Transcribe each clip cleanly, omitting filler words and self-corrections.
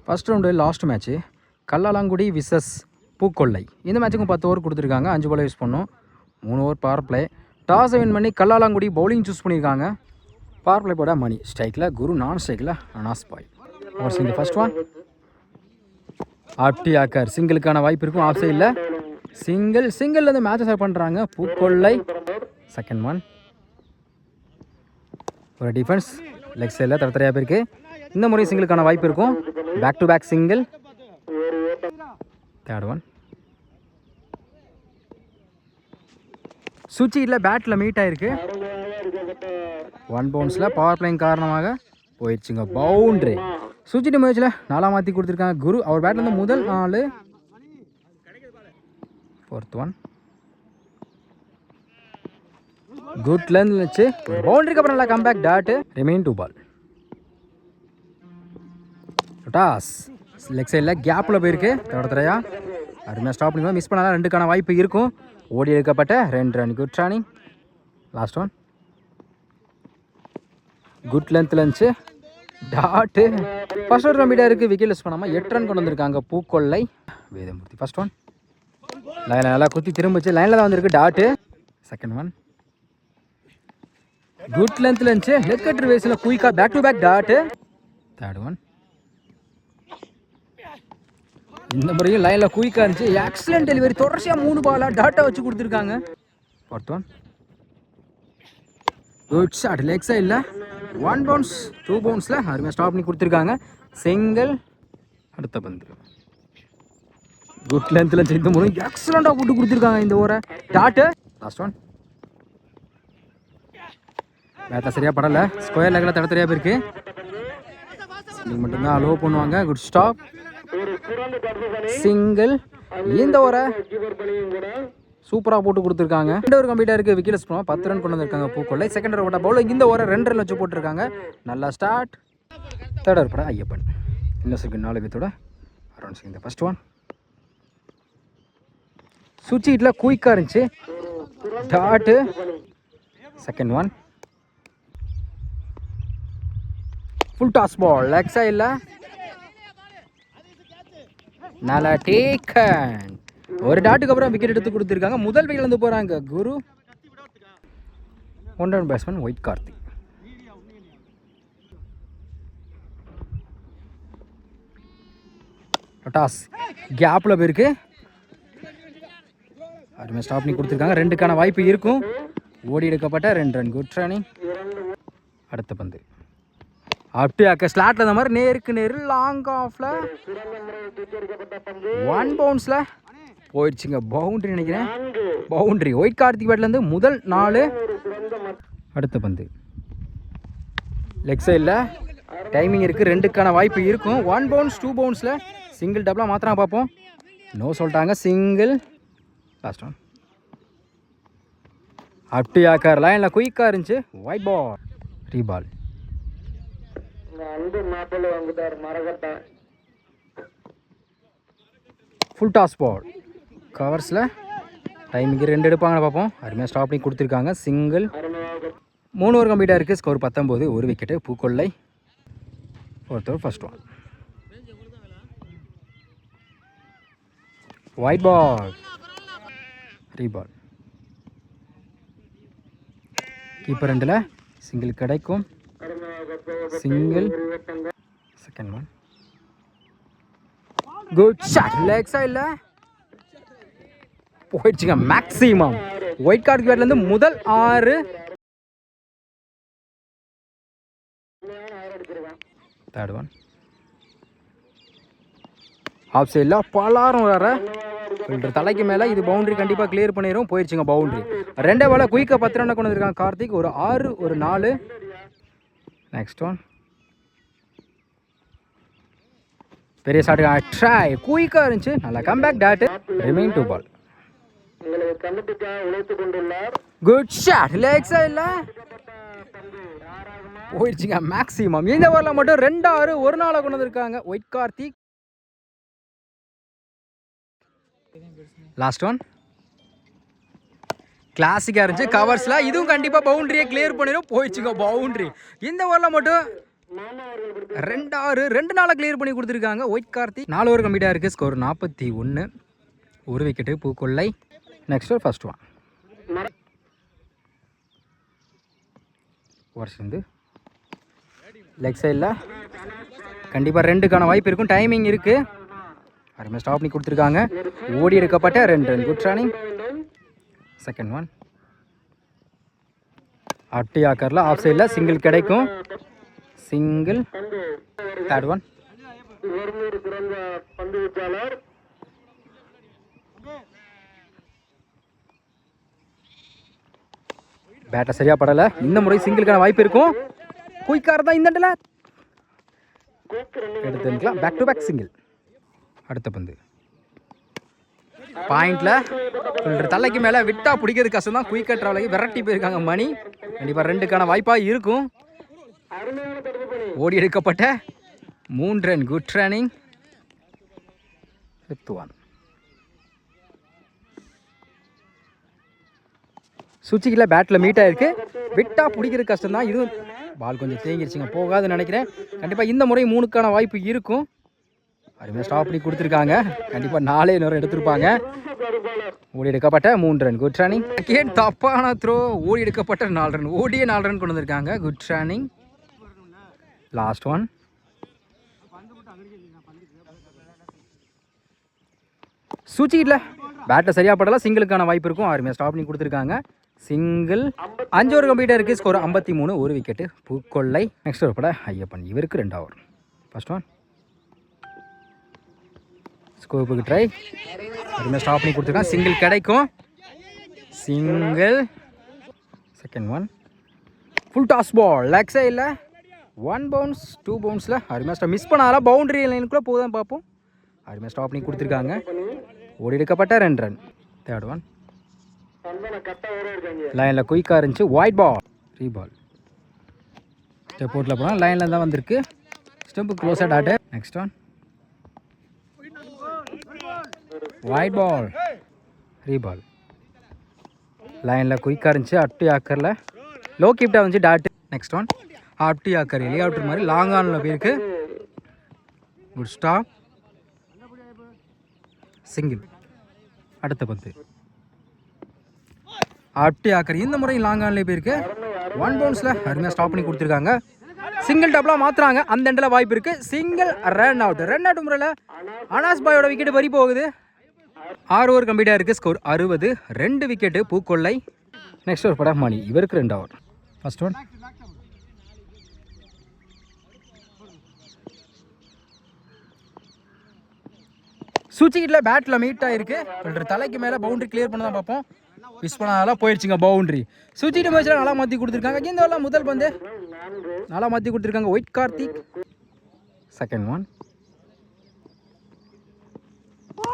First round last match Kallalangudi versus Pookollai. இந்த மேட்சுக்கும் 10 over கொடுத்துருக்காங்க. 5 பால் யூஸ் பண்ணோம். 3 ஓவர் பவர் பிளே. டாஸை வின் பண்ணி கல்லாலாங்குடி பவுலிங் சூஸ் பண்ணியிருக்காங்க. பவர் பிளே போட மணி ஸ்ட்ரைக்கில், குரு நான் ஸ்ட்ரைக்கில் அனாஸ் பாய். ஓவர் இந்த ஃபர்ஸ்ட் ஒன் ஆப்டி ஆக்கர் சிங்கிளுக்கான வாய்ப்பு இருக்கும். ஆஃப் சைடில் சிங்கிள் வந்து மேட்சை ஸ்டார்ட் பண்ணுறாங்க பூக்கொள்ளை. செகண்ட் ஒன் ஒரு டிஃபென்ஸ் லெக் சைடில் தரத்தரையாக போயிருக்கு. இந்த முறை சிங்கிளுக்கான வாய்ப்பு இருக்கும். Back to back single. Third one சுவிட்சில் பேட்டில் மீட் ஆகிருக்கு. 1 பவுன்ஸில் பவர் பிளேயிங் காரணமாக போயிடுச்சுங்க பவுண்ட்ரி. சுவிட்சிட்டு மேட்சில் 4 மாற்றி கொடுத்துருக்காங்க குரு. அவர் பேட்டில் வந்து முதல் 4. ஃபோர்த் ஒன் குட் லென்த் வச்சு ஒரு பவுண்டரிக்கு அப்புறம் நல்லா கம்பேக் டாட். ரிமைன் 2 பால். டாஸ் லெக் சைடில் கேப்பில் போயிருக்கு. தடத்துறையா அருமையாக ஸ்டாப் பண்ணிக்கலாம். மிஸ் பண்ணாலும் 2க்கான வாய்ப்பு இருக்கும். ஓடி எடுக்கப்பட்ட 2 run. Good running. Last one good லென்த்தில் இருந்துச்சு டாட்டு. ஃபர்ஸ்ட் ஓவர் கம்ப்ளீட்டாக இருக்குது. விக்கெட் லெஸ் பண்ணாமல் 8 ரன் கொண்டு வந்திருக்காங்க பூக்கொள்ளை. வேதமூர்த்தி ஃபர்ஸ்ட் ஒன் லைனில் நல்லா குத்தி திரும்பிச்சு. லைனில் தான் வந்திருக்கு டாட்டு. செகண்ட் ஒன் குட் லென்த்தில் இருந்துச்சு லெக் கட்டர் வேஸில் குயிக்காக back to back dot. Third one இந்த முறையும் லைனில் குயிக்காக இருந்துச்சு. Excellent delivery. தொடர்ச்சியாக 3 பாலாக டாட்டா வச்சு கொடுத்துருக்காங்க. Fourth one good shot leg சைடில் 1 பவுன்ஸ் 2 பவுன்ஸில் அருமையாக ஸ்டாப் பண்ணி கொடுத்துருக்காங்க. சிங்கிள். அடுத்த பந்து குட் லென்த்தில் இந்த முறை எக்ஸலண்டாக போட்டு கொடுத்துருக்காங்க இந்த ஓவரை டாட்டு. லாஸ்ட் ஒன் பேட்டை சரியாக படலை. ஸ்கொயர் லெக்கில் தடத்தரையாக போயிருக்கு. சிங்கிள் மட்டும்தான் அலோவ் பண்ணுவாங்க. Good stop single. இந்த ஓவரை சூப்பராக போட்டு கொடுத்துருக்காங்க. 2 ஓவர் கம்ப்ளீட்டாக இருக்குது. விக்கெட்ஸ் போனால் 10 ரன் கொண்டு வந்திருக்காங்க பூக்கொள்ளை. செகண்ட் ஓவர் போட்ட பவுலிங் இந்த ஓவரை 2 ரன் வச்சு போட்டிருக்காங்க. நல்லா ஸ்டார்ட். தேர்ட் ஓவர் போட ஐயப்பன் இன்னும் 4 பேர்த்தோட அரௌண்ட் இந்த ஃபர்ஸ்ட் ஒன் சுவிட்ச் ஹிட்டில் குயிக்காக இருந்துச்சு dot. Second one full toss ball leg சைடில் நல்லா டேக்கன். ஒரு டாட்டுக்கு அப்புறம் விக்கெட் எடுத்து கொடுத்துருக்காங்க. முதல் விக்கெட் வந்து போகிறாங்க குரு. 1 run batsman white Karthik. Toss கேப்பில் போயிருக்கு. அருமையாக ஸ்டாப் பண்ணி கொடுத்துருக்காங்க. 2க்கான வாய்ப்பு இருக்கும். ஓடி எடுக்கப்பட்ட 2 ரன். Good running. அடுத்த பந்து அப்படி அக்க ஸ்லாட்டில் இந்த மாதிரி நேருக்கு நேரு லாங் ஆஃபில் 1 பவுன்ஸில் போயிடுச்சுங்க பவுண்ட்ரி நினைக்கிறேன். பவுண்ட்ரி ஒயிட் கார்த்திக் பேட்லேருந்து முதல் 4. அடுத்த பந்து லெக் சைடில் டைமிங் இருக்குது. 2க்கான வாய்ப்பு இருக்கும். 1 பவுன்ஸ் 2 பவுன்ஸில் சிங்கிள் டபுளாக மாத்திரம் பார்ப்போம். நோ சொல்லிட்டாங்க. சிங்கிள். லாஸ்ட் ஒன் அப்படி ஆக்கார் லைனில் குயிக்காக இருந்துச்சு. White ball. ரீபால். ஃபுல் டாஸ் பால் கவர்ஸில் டைமிங்கு 2 எடுப்பாங்கன்னு பார்ப்போம். அருமையாக ஸ்டாப் பண்ணி கொடுத்துருக்காங்க. சிங்கிள். 3 ஓவர் கம்ப்ளீட்டாக இருக்குது. Score 19. 1 wicket Pookollai. Fourth over first one wide ball. Reball. Keeper 2ல் சிங்கிள் கிடைக்கும். Single. Second one good shot leg சைடில் போயிடுச்சுங்க மேக்ஸிமம். ஒயிட் கார்டு பேட்லேருந்து முதல் 6. தேர்ட் ஒன் ஆஃப் சைடில் பலாரம் வர தலைக்கு மேலே இது பவுண்டரி கண்டிப்பாக கிளியர் பண்ணிடும். போயிடுச்சுங்க பவுண்டரி. 2 பாலை குயிக்காக 10 ரன் கொண்டு வந்திருக்காங்க கார்த்திக். ஒரு 6 ஒரு 4. நெக்ஸ்ட் ஒன் பெரிய ஷாட் ட்ரை குயிக்காக இருந்துச்சு. நல்லா கம்பேக் டாட். ரிமைன் 2 பால். குட் ஷாட் லெக் சைடில் போயிடுச்சுங்க மேக்ஸிமம். இந்த ஓவரில் மட்டும் 2 6 ஒரு 4 கொண்டு வந்திருக்காங்க ஒயிட் கார்த்திக். லாஸ்ட் ஒன் கிளாசிக்காக இருந்துச்சு கவர்ஸில். இதுவும் கண்டிப்பாக பவுண்டரியை கிளியர் பண்ணிடும். போயிடுச்சுங்க பவுண்டரி. இந்த ஓவரில் மட்டும் 2 நாளை கிளியர் பண்ணி கொடுத்துருக்காங்க ஒயிட் கார்த்திக். 4 ஓவர் கம்ப்ளீட்டாக இருக்குது. Score 41, 1 wicket Pookollai. Next over first one. Over leg சைடில் கண்டிப்பாக 2க்கான வாய்ப்பு இருக்கும். டைமிங் இருக்குது. அருமையாக ஸ்டாப் பண்ணி கொடுத்துருக்காங்க. ஓடி எடுக்கப்பட்ட 2 run. Good running. Second one. அட்டி ஆக்கரில் ஆஃப் சைடில் சிங்கிள் கிடைக்கும். சிங்கிள். Third one. பேட்டை சரியா படலை. இந்த முறை சிங்கிளுக்கான வாய்ப்பு இருக்கும். குயிக்காக தான் இந்த இடத்துல எடுத்துக்கலாம். Back to back single. அடுத்த பந்து பாயிண்ட்ல தலைக்கு மேலே விட்டா பிடிக்கிறது கஷ்டம் தான். குயிக்காக ட்ராவல் விரட்டி போயிருக்காங்க மணி. கண்டிப்பாக 2க்கான வாய்ப்பாக இருக்கும். ஓடி எடுக்கப்பட்ட 3 run. Good running. Fifth one. சுவிட்சுக்கில் பேட்டில் மீட் ஆகிருக்கு. விட்டா பிடிக்கிறது கஷ்டம் தான். இதுவும் பால் கொஞ்சம் தேங்கிருச்சுங்க, போகாதுன்னு நினைக்கிறேன். கண்டிப்பாக இந்த முறை 3க்கான வாய்ப்பு இருக்கும். அருமையாக ஸ்டாப் பண்ணி கொடுத்துருக்காங்க. கண்டிப்பாக 4 நேரம் எடுத்திருப்பாங்க. ஓடி எடுக்கப்பட்ட 3 ரன். Good running. கேட் தப்பான த்ரோ. ஓடி எடுக்கப்பட்ட 4 ரன். ஓடியே 4 ரன் கொண்டு வந்திருக்காங்க. Good running. Last one. சுவிட்சுக்கில் பேட்டில் சரியாக படலாம். சிங்கிளுக்கான வாய்ப்பு இருக்கும். அருமையாக ஸ்டாப் பண்ணி கொடுத்துருக்காங்க. சிங்கிள். 5 ஓவர் கம்ப்ளீட்டாக இருக்குது. Score 53, 1 wicket Pookollai. Next over பட ஐயப்பன். இவருக்கு 2 ஓவர். First one. ஸ்கோப்புக்கு ட்ரை. அருமையாக ஸ்டாப் பண்ணி கொடுத்துருக்காங்க. சிங்கிள் கிடைக்கும். Single. Second one. Full toss ball. Leg சைடில் 1 பவுன்ஸ் 2 பவுன்ஸில் அருமையாக மிஸ் பண்ணாலும் பவுண்டரி லைனுக்குள்ளே போதான் பார்ப்போம். அருமையாக ஸ்டாப் பண்ணி கொடுத்துருக்காங்க. ஓடி எடுக்கப்பட்ட 2 ரன். Third one. லைனில் குயிக்காக இருந்துச்சு. White ball. ரீபால். ஸ்டெப் அவுட்டில் போனால் லைனில் தான் வந்திருக்கு. ஸ்டெம்பு க்ளோஸாக tattoo. Next one. Wide ball. ரீபால். லைனில் குயிக்காக இருந்துச்சு. அட்டி ஆக்கரில் லோ கீப்டாக வந்துச்சு. டாட்டு. Next one. அட்டி ஆக்கர் எலி அவுட்ரு மாதிரி லாங் ஆனில் போயிருக்கு. Good stop. சிங்கிள். அடுத்த பந்து அட்டி ஆக்கர். இந்த முறை லாங் ஆன்லேயே போயிருக்கு. 1 பவுன்ஸில் அருமையாக ஸ்டாப் பண்ணி கொடுத்துருக்காங்க. சிங்கிள் டபுளாக மாற்றுறாங்க. அந்த எண்டில் வாய்ப்பு இருக்குது. Single. Run out. Run out முறையில் அனாஸ் பாயோட விக்கெட் பறி போகுது. 6 ஓவர் கம்ப்ளீட்டாக இருக்குது. Score 60, 2 wicket Pookollai. Next over பட மணி. இவருக்கு 2 ஓவர். First one. சுவிட்சுக்கில் பேட்டில் மீட் ஆகிருக்கு. தலைக்கு மேலே பவுண்டரி கிளியர் பண்ண தான் பார்ப்போம். மிஸ் பண்ணாலும் போயிடுச்சுங்க பவுண்டரி. சுவிட்சுக்கிட்ட மேட்சில் நல்லா மாற்றி கொடுத்துருக்காங்க. இந்த வரலாம் முதல் பந்து நல்லா மாற்றி கொடுத்துருக்காங்க ஒயிட் கார்த்திக். Second one.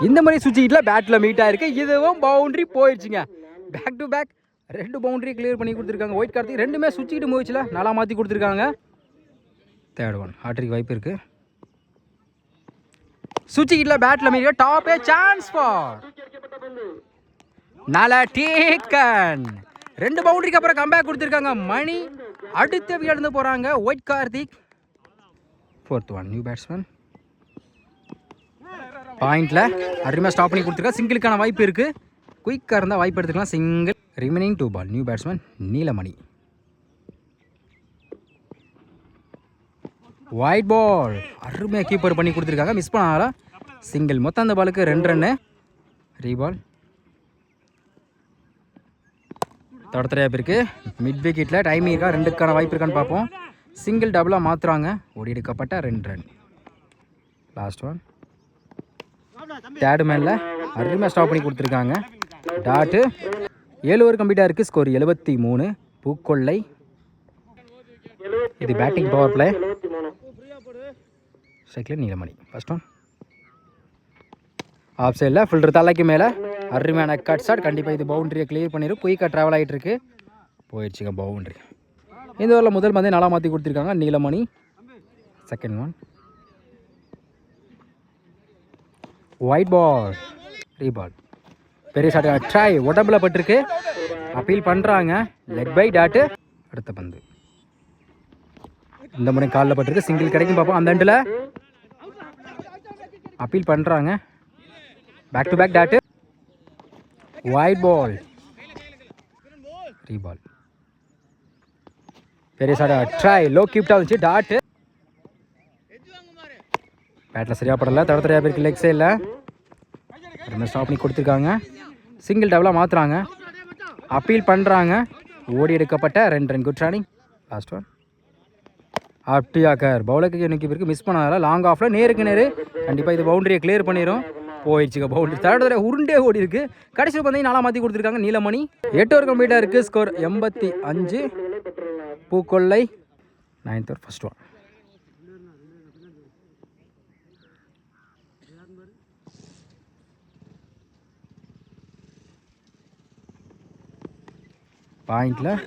இந்த மாதிரி சுவிட்சுக்கில் பேட்டில் மீட் ஆகிருக்கு. இதுவும் பவுண்டரி போயிடுச்சுங்க. Back to back 2 boundary clear பண்ணி கொடுத்துருக்காங்க ஒயிட் கார்த்திக். 2மே சுவிட்சுக்கிட்டு போயிடுச்சுல நல்லா மாற்றி கொடுத்துருக்காங்க. Third one. ஹாட்ரிக் வாய்ப்பு இருக்குது. சுவிட்சுக்கில் பேட்டில் மீட். டாப்பே சான்ஸ் ஃபார் நல்லா டேக்கன். 2 பவுண்டரிக்கு அப்புறம் கம்பேக் கொடுத்துருக்காங்க மணி. அடுத்த விக்கெட் இருந்து போகிறாங்க white Karthik. Fourth one. New batsman. பாயிண்டில் அருமையாக ஸ்டாப் பண்ணி கொடுத்துருக்கா. சிங்கிளுக்கான வாய்ப்பு இருக்குது. குயிக்காக இருந்தால் வாய்ப்பு எடுத்துக்கலாம். சிங்கிள். ரிமைனிங் 2 பால். நியூ பேட்ஸ்மேன் நீலமணி. White ball. அருமையாக கீப்பர் பண்ணி கொடுத்துருக்காங்க. மிஸ் பண்ணாலும் சிங்கிள். மொத்தம் அந்த பாலுக்கு 2 ரன்னு. ரீபால். தொடர்ச்சியாக போயிருக்கு. மிட் விக்கெட்டில் டைமிங் இருக்கா, 2க்கான வாய்ப்பு இருக்கான்னு பார்ப்போம். சிங்கிள் டபுளாக மாற்றுறாங்க. ஓடி எடுக்கப்பட்ட 2 ரன். Last one. தேர்டு மேனில் அருமையாக ஸ்டாப் பண்ணி கொடுத்துருக்காங்க. டாட்டு. 7 ஓவர் கம்ப்ளீட்டாக இருக்குது. ஸ்கோர் 73, பூக்கொள்ளை. இது பேட்டிங் பவர் பிளே. ஸ்ட்ரைக்கில் நீலமணி. First one. ஆஃப் சைடில் ஃபில்டர் தலைக்கு மேலே அருமையான கட் ஷாட். கண்டிப்பாக இது பவுண்டரியை கிளியர் பண்ணிடும். குயிக்காக ட்ராவல் ஆகிட்டு இருக்கு. போயிடுச்சுங்க பவுண்டரி. இந்த ஓவரில் முதல் பந்தே நல்லா மாற்றி கொடுத்துருக்காங்க Neelamani. Second one. Wide ball. Reball. பெரிய ஷாட். ட்ரை உடம்புல பட்டிருக்கு. அப்பீல் பண்ணுறாங்க. Leg bye dot. அடுத்த பந்து இந்த முறை காலில் பட்டிருக்கு, சிங்கிள் கிடைக்கும் பார்ப்போம். அந்த எண்டில் அப்பீல் பண்ணுறாங்க. Back to back dot, wide ball, reball. பெரிய சாடா ட்ரை, லோ கீப்டாக இருந்துச்சு, டாட்டு பேட்டில் சரியாக படலை, தடத்தரையாக போயிருக்கு லெக் சைடில். ரெண்டு ஸ்டாப் பண்ணி கொடுத்துருக்காங்க. சிங்கிள் டபுளாக மாற்றுறாங்க, அப்பீல் பண்ணுறாங்க. ஓடி எடுக்கப்பட்ட 2 run. Good running. Last one அப்டியாக்கர் பவுலருக்கு இன்னைக்கு இருக்கு, மிஸ் பண்ணாதால லாங் ஆஃபில் நேருக்கு நேரு. கண்டிப்பாக இது பவுண்டரியை கிளியர் பண்ணிடும். போயிடுச்சுங்க பவுண்டரி. தடவை உருண்டே ஓடி இருக்கு. கடைசியில் பார்த்தீங்கன்னா 4 மாற்றி கொடுத்துருக்காங்க நீலமணி. 8 ஓவர் கம்ப்ளீட்டாக இருக்குது. Score 85. Pookkollai 9th over first one. பாயிண்டில்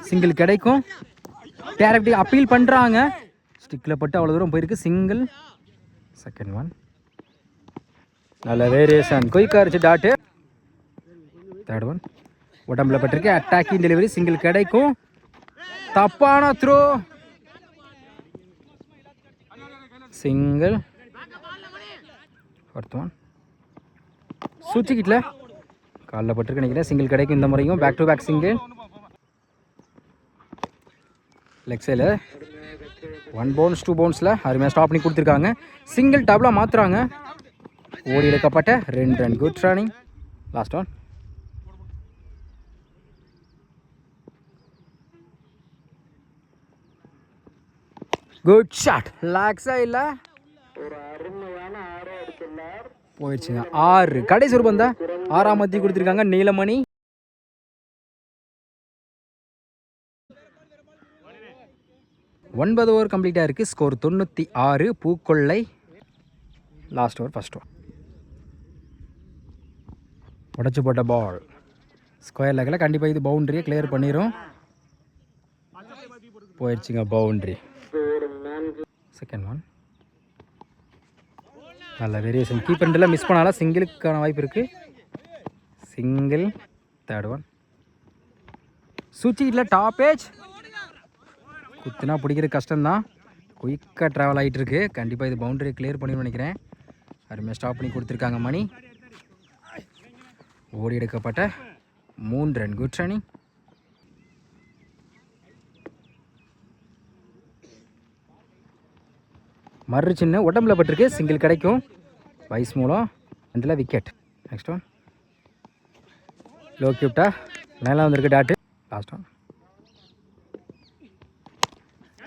சிங்கிள் கிடைக்கும். டேரக்டி அப்பீல் பண்ணுறாங்க. ஸ்டிக்கில் பட்டு அவ்வளோ தூரம் போயிருக்கு. சிங்கிள். செகண்ட் ஒன் நல்ல வேரியேஷன், குயிக்காக இருந்துச்சு, டாட்டு. தேர்ட் ஒன் உடம்புல பட்டிருக்கு, அட்டாக்கிங் டெலிவரி, சிங்கிள் கிடைக்கும். தப்பான த்ரோ, சிங்கிள். ஃபோர்த் ஒன் சுற்றிக்கிட்டல காலில் பட்டிருக்கு நினைக்கிறேன், சிங்கிள் கிடைக்கும் இந்த முறையும். Back to back single. Leg சைடில் 1 பவுன்ஸ் 2 பவுன்ஸில் அருமையாக ஸ்டாப் பண்ணி கொடுத்துருக்காங்க. சிங்கிள் டபுளாக மாற்றுறாங்க. ஓடி எடுக்கப்பட்ட 2 run. Good running. Last one good shot. Leg சைடில் போயிடுச்சுங்க. 6 கடைசி ஒரு பந்தா 6ஆம் மத்தி கொடுத்துருக்காங்க நீலமணி. ஒன்பது ஓவர் கம்ப்ளீட்டாக இருக்குது. Score 96. Pookkollai last over first one. உடச்சி போட்ட பால் ஸ்கொயர் லெக்கில். கண்டிப்பாக இது பவுண்டரியை கிளியர் பண்ணிடும். போயிடுச்சுங்க பவுண்டரி. செகண்ட் ஒன் நல்ல வேரியேஷன். கீப்பண்டில் மிஸ் பண்ணாலும் சிங்கிளுக்கான வாய்ப்பு இருக்குது. சிங்கிள். தேர்ட் ஒன் சுவிட்சில் டாப் ஏஜ் குத்துனா பிடிக்கிறது கஷ்டம்தான். குயிக்காக ட்ராவல் ஆகிட்டு இருக்கு. கண்டிப்பாக இது பவுண்டரியை கிளியர் பண்ணிடும்னு நினைக்கிறேன். அருமையாக ஸ்டாப் பண்ணி கொடுத்துருக்காங்க மணி. ஓடி எடுக்கப்பட்ட 3 ரன். Good running. மறு சின்ன உடம்புல பட்டிருக்கு, சிங்கிள் கிடைக்கும். வைஸ் மூலம் அதில் விக்கெட். நெக்ஸ்ட் ஒன் லோ கியூப்டா மேலே வந்திருக்கு, டாட்டு. லாஸ்ட் ஒன்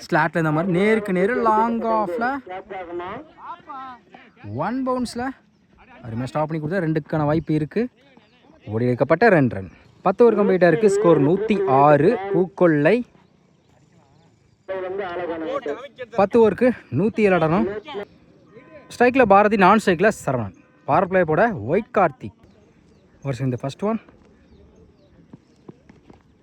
ஸ்லாட்டில் இந்த மாதிரி நேருக்கு நேரு லாங் ஆஃபில் 1 பவுன்ஸில் அருமையாக ஸ்டாப் பண்ணி கொடுத்தா 2க்கான வாய்ப்பு இருக்குது. ஓடி எடுக்கப்பட்ட 2 ரன். 10 ஓவர் கம்ப்ளீட்டாக இருக்குது. ஸ்கோர் 106. பூக்கொள்ளை 10 ஓவருக்கு 107 ஆடணும். ஸ்ட்ரைக்கில் பாரதி, நான் ஸ்ட்ரைக்கில் சரவணன். பவர் பிளே போட ஒயிட் கார்த்திக். ஒரு இந்த ஃபர்ஸ்ட் ஒன்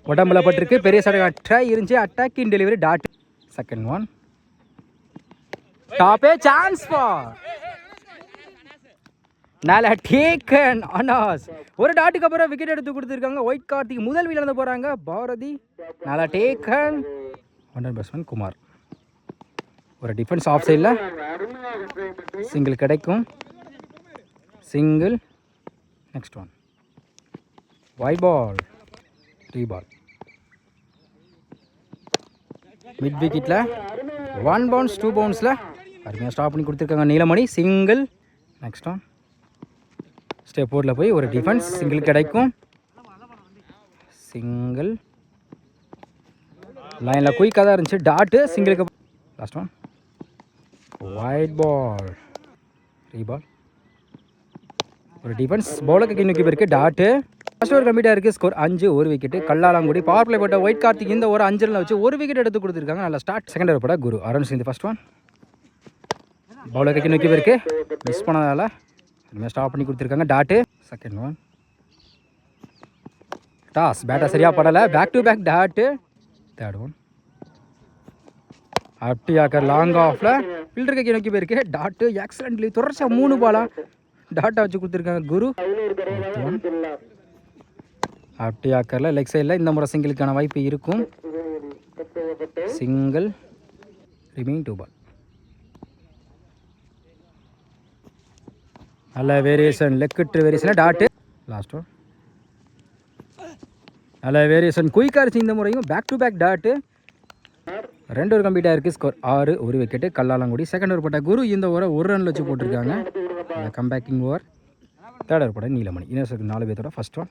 உடம்புல பட்டிருக்கு, பெரிய சடை ட்ரை இருந்துச்சு, attacking delivery, dot. Second one டாப்பே சான்ஸ் ஃபார் நல்ல டேக்கன் அனாஸ். ஒரு டாட்டுக்கு அப்புறம் விக்கெட் எடுத்து கொடுத்துருக்காங்க. ஒயிட் கார்த்திக் முதல் வீலர்ந்து போகிறாங்க. பாரதி நல்ல டேக்கன். ஒன்றன் பேட்ஸ்மேன் குமார். ஒரு டிஃபென்ஸ் ஆஃப் சைடில் சிங்கிள் கிடைக்கும். Single. Next one wide ball, reball. Mid விக்கெட்டில் 1 பவுன்ஸ் 2 பவுன்ஸில் அருமையாக ஸ்டாப் பண்ணி கொடுத்துருக்காங்க Neelamani. Single. Next one step போர்டில் போய் ஒரு டிஃபென்ஸ், சிங்கிள் கிடைக்கும். சிங்கிள். லைனில் குயிக்காக தான் இருந்துச்சு, டாட்டு. சிங்கிளுக்கு last one wide ball, reball. ஒரு டிஃபென்ஸ் பவுலருக்கு இன்னைக்கு இருக்குது, டாட்டு. ஃபர்ஸ்ட் ஓவர் கம்ப்ளீட்டாக இருக்குது. ஸ்கோர் 5. ஒரு விக்கெட்டு. கல்லாலாங்குடி பவர் பிளே போட்ட ஒயிட் கார்த்திக் இந்த ஒரு 5 ரனில் வச்சு ஒரு விக்கெட் எடுத்து கொடுத்துருக்காங்க. நல்லா ஸ்டார்ட். செகண்ட் ஓவர் போட குரு அருண் சிங். ஃபர்ஸ்ட் ஒன் பவுலருக்கு இன்னைக்கு இருக்குது, மிஸ் பண்ணதால் இனிமேல் ஸ்டாப் பண்ணி கொடுத்துருக்காங்க, டாட்டு. செகண்ட் ஒன் டாஸ் பேட்டை சரியாக படலை, back to back dot. Third one அப்படியாக்க லாங் ஆஃபில் ஃபீல்டருக்கு நோக்கி போயிருக்கு, டாட்டு. எக்ஸலண்ட்லி தொடர்ச்சியாக 3 பாலா டாட்டா வச்சு கொடுத்துருக்காங்க குரு. அப்படியாக்கரில் லெக் சைடில் இந்த முறை சிங்கிளுக்கான வாய்ப்பு இருக்கும். சிங்கிள். Remaining 2 ball. நல்ல வேரியேஷன், லெக்கிட்டு வேரியேஷன், டாட்டு. Last one. நல்ல வேரியேஷன், குயிக்காக இருந்துச்சு இந்த முறையும். Back to back dot. 2 over complete ஆயிருக்கு. Score 6, 1 wicket. கல்லாலங்குடி. செகண்ட் ஓவர் போட்ட குரு இந்த ஓவரை 1 ரன்ல வச்சு போட்டிருக்காங்க. கம்பேக்கிங் ஓவர். தேர்ட் ஓவர் போட்ட நீலமணி. இன்னொரு 4 பேர்த்தோட ஃபர்ஸ்ட் ஒன்.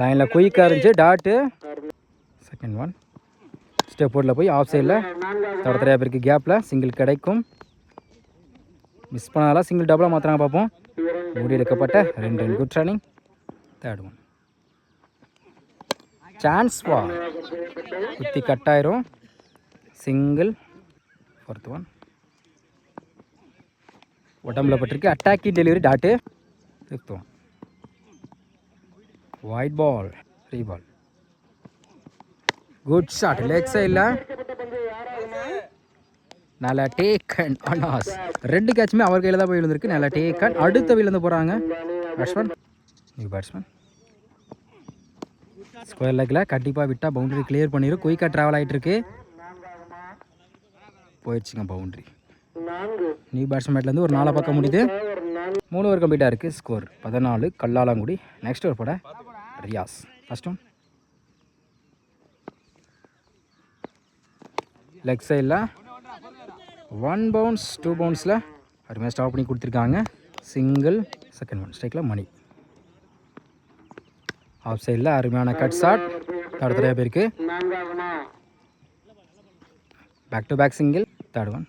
லைனில் குயிக்காக இருந்துச்சு டாட்டு. Second one. ஸ்டெப் போர்டில் போய் ஆஃப் சைடில் தடத்தரையாக பேருக்கு கேப்பில் சிங்கிள் கிடைக்கும். மிஸ் பண்ணாலும் சிங்கிள் டபுளாக மாற்றினாங்க பார்ப்போம். ஓடி எடுக்கப்பட்ட 2 run. Good running. Third one. Chance வா, குத்தி கட்டாயிரும். சிங்கிள். Fourth one. உடம்புல பட்டிருக்கு. Attacking delivery dot. Fifth one. Wide ball. 3 ball. Good shot, leg சைடில். நல்லா டேக்கன் அனாஸ். 2 கேட்சுமே அவர் கையில் தான் போய் விழுந்திருக்கு. நல்லா டேக்கன். அடுத்த விழுந்து போகிறாங்க பேட்ஸ்மேன். New batsman. ஸ்கொயர் லெக்கில் கண்டிப்பாக விட்டால் பவுண்டரி கிளியர் பண்ணிடும். குயிக்காக ட்ராவல் ஆகிட்டு இருக்கு. போயிடுச்சுங்க பவுண்டரி. நியூ பேட்ஸ்மேன் பேட்லேருந்து ஒரு 4 பக்கம் முடியுது. 3 ஓவர் கம்ப்ளீட்டாக இருக்குது. ஸ்கோர் 14. கல்லாலங்குடி. நெக்ஸ்ட் ஓவர் போட ரியாஸ். First one. லெக் சைடில் 1 பவுன்ஸ் 2 பவுன்ஸில் அருமையாக ஸ்டாப் பண்ணி கொடுத்துருக்காங்க. சிங்கிள். Second one. ஸ்ட்ரைக்கில் மணி. ஆஃப் சைடில் அருமையான கட் ஷாட். தடத்தரையாக பேருக்கு. Back to back single. Third one.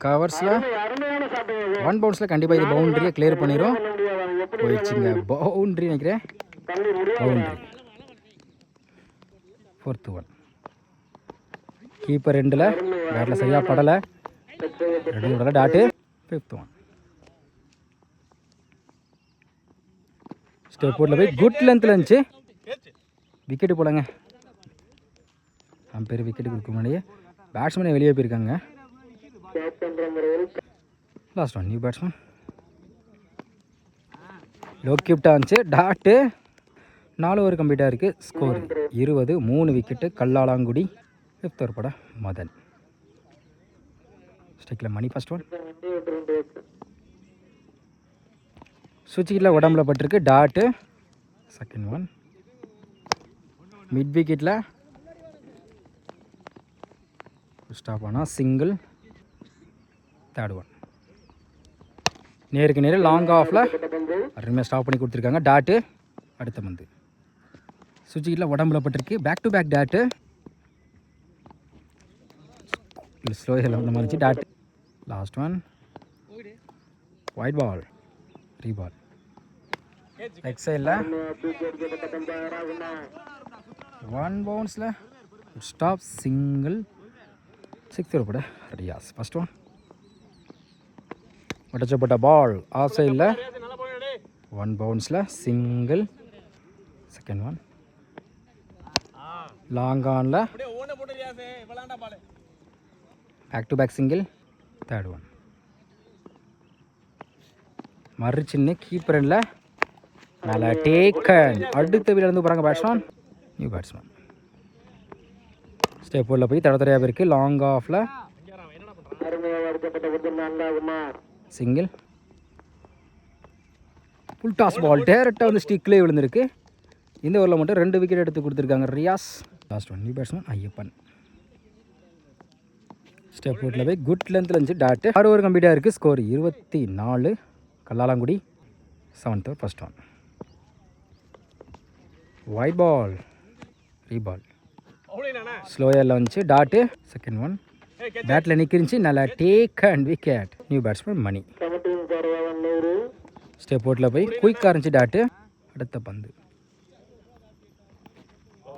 கவர்ஸில் 1 பவுன்ஸில் கண்டிப்பாக இது பவுண்டரியை கிளியர் பண்ணிடும். போயிடுச்சுங்க பவுண்டரி நினைக்கிறேன். பவுண்டரி. Fourth one. கீப்பர் 2ல் பேட்டில் சரியாக படலை. 2 டாட்டு. Fifth one. ஸ்டெப் போர்டில் போய் குட் லென்த்தில் இருந்துச்சு. விக்கெட்டு போலங்க. அம்பேர் விக்கெட்டு கொடுக்க முன்னாடியே பேட்ஸ்மேனே வெளியே போயிருக்காங்க. Last one. New batsman. Low கிப்டாக இருந்துச்சு டாட்டு. 4 ஓவர் கம்ப்ளீட்டாக இருக்குது. ஸ்கோர் 20. 3 விக்கெட்டு. கல்லாலாங்குடி. 5th ஓவர் போட மதன். ஸ்ட்ரைக்கில் மணி. First one. சுவிட்சில் உடம்புல பட்டிருக்கு டாட்டு. Second one. மிட் விக்கெட்டில் ஸ்டாப் ஆனால் சிங்கிள். Third one. நேருக்கு நேரு லாங் ஆஃபில் அருமையாக ஸ்டாப் பண்ணி கொடுத்துருக்காங்க டாட்டு. அடுத்த பந்து சுவிட்சில் உடம்புல பட்டிருக்கு. Back to back dot. Slow ஹெல் அந்த மாதிரி dot. Last one. Wide ball. 3 ball. Leg சைடில் 1 பவுன்ஸில் ஸ்டாப் சிங்கிள். 6th ஓவர் போட ரியாஸ். First one. உடச்சப்பட்ட பால் ஆஃப் சைடில் 1 பவுன்ஸில் சிங்கிள். Second one. லாங் ஆனில் back to back single. Third one. மறுச்சின்னு கீப்பர் இல்லை. நல்லா டேக்கன். அடுத்த வீட்டில் போகிறாங்க பேட்ஸ்மேன். New batsman. ஸ்டெப் போர்டில் போய் தடத்தரையாக இருக்குது. லாங் ஆஃபில் சிங்கிள். ஃபுல் டாஸ் பால் டேரெக்டாக வந்து ஸ்டிக்லேயே விழுந்திருக்கு. இந்த ஓவரில் மட்டும் 2 விக்கெட் எடுத்து கொடுத்துருக்காங்க Riyaz. Last one. New batsman Ayyappan. Step போர்டில் போய் குட் லென்த்தில் இருந்துச்சு டாட்டு. 6 ஓவர் கம்ப்ளீட்டாக இருக்குது. Score 24. Kallalangudi. 7th over first one. Wide ball. 3 ball. ஸ்லோயரில் வந்துச்சு டாட்டு. Second one. பேட்டில் நிற்கிருந்துச்சு. நல்லா take and wicket. New batsman Mani. Step போர்டில் போய் குயிக்காக இருந்துச்சு டாட்டு. அடுத்த பந்து.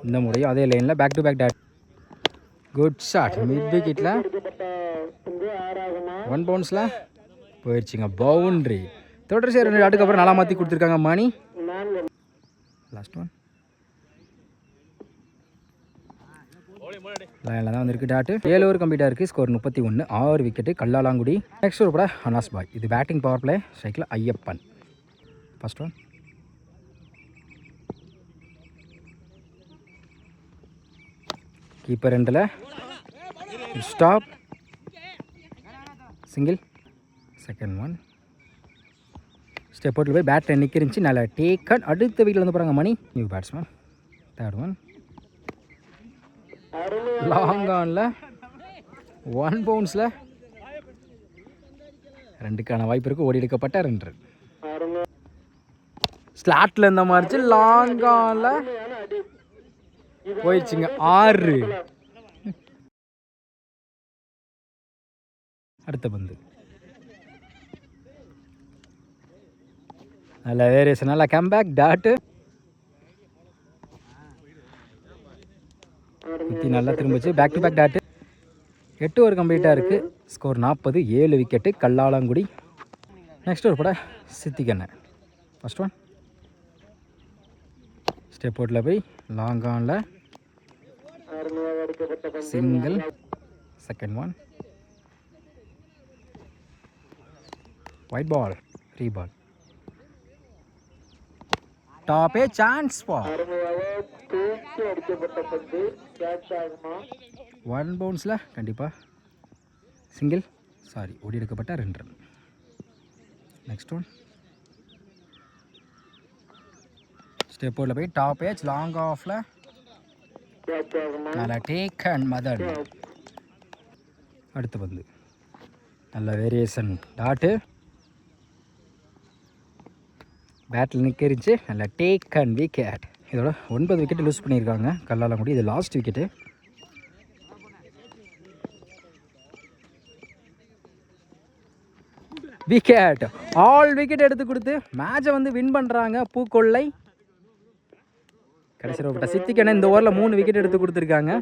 இந்த முறையும் அதே லைனில் back to back dot. Good shot. Mid விக்கெட்டில் 1 பவுன்ஸில் போயிடுச்சுங்க பவுண்ட்ரி. தொடர்ச்சியாக 2 டாட்டுக்கு அப்புறம் நல்லா மாற்றி கொடுத்துருக்காங்க மணி. Last one. லைனில் தான் வந்துருக்கு டாட்டு. 7 ஓவர் கம்ப்ளீட்டாக இருக்குது. Score 31. 6 wicket. Kallalangudi. Next over கூட அனாஸ் பாய். இது பேட்டிங் பவர் பிளே. ஸ்ட்ரைக்கில் ஐயப்பன். First one. கீப்பர் ரெண்டில் stop single second one step போட்டு போய் பேட்டில் நிற்கிருந்துச்சு நல்லா டேக்கன் அடுத்த வீட்டில் வந்து போகிறாங்க Mani new batsman third one long ஆனில் 1 பவுன்ஸில் 2க்கான வாய்ப்பு இருக்குது ஓடி எடுக்கப்பட்ட 2 ரன் ஸ்லாட்டில் இருந்த மாதிரி லாங் ஆனில் போயிடுச்சுங்க 6 அடுத்த பந்து நல்ல வேரியேஷன் நல்லா கம்பேக் டாட்டு குத்தி நல்லா திரும்பிச்சு back to back dot 8 over கம்ப்ளீட்டாக இருக்குது ஸ்கோர் 40 7 விக்கெட்டு கல்லாலங்குடி நெக்ஸ்ட் ஒரு பட சித்திக்கண்ண ஃபர்ஸ்ட் ஒன் ஸ்டெப் அவுட்டில் போய் லாங் ஆனில் single second one wide ball ரீபால் டாப்பே chance பால் 1 பவுன்ஸில் கண்டிப்பாக சிங்கிள் சாரி ஓடி எடுக்கப்பட்ட 2 ரன் நெக்ஸ்ட் ஒன் ஸ்டெப் ஓடில் போய் டாப் ஏஜ் லாங் ஆஃபில் நல்லா டேக் அண்ட் மதர் அடுத்து வந்து நல்ல வேரியேஷன் டாட்டு பேட்டில் நிற்கிருச்சு நல்லா டேக் அண்ட் விக்கெட் இதோட 9 விக்கெட்டு லூஸ் பண்ணியிருக்காங்க கல்லாலங்குடி இது last wicket wicket all wicket எடுத்து கொடுத்து மேட்சை வந்து வின் பண்ணுறாங்க பூக்கொள்ளை கடைசி சித்திக்கண்ண இந்த ஓவரில் 3 விக்கெட் எடுத்து கொடுத்துருக்காங்க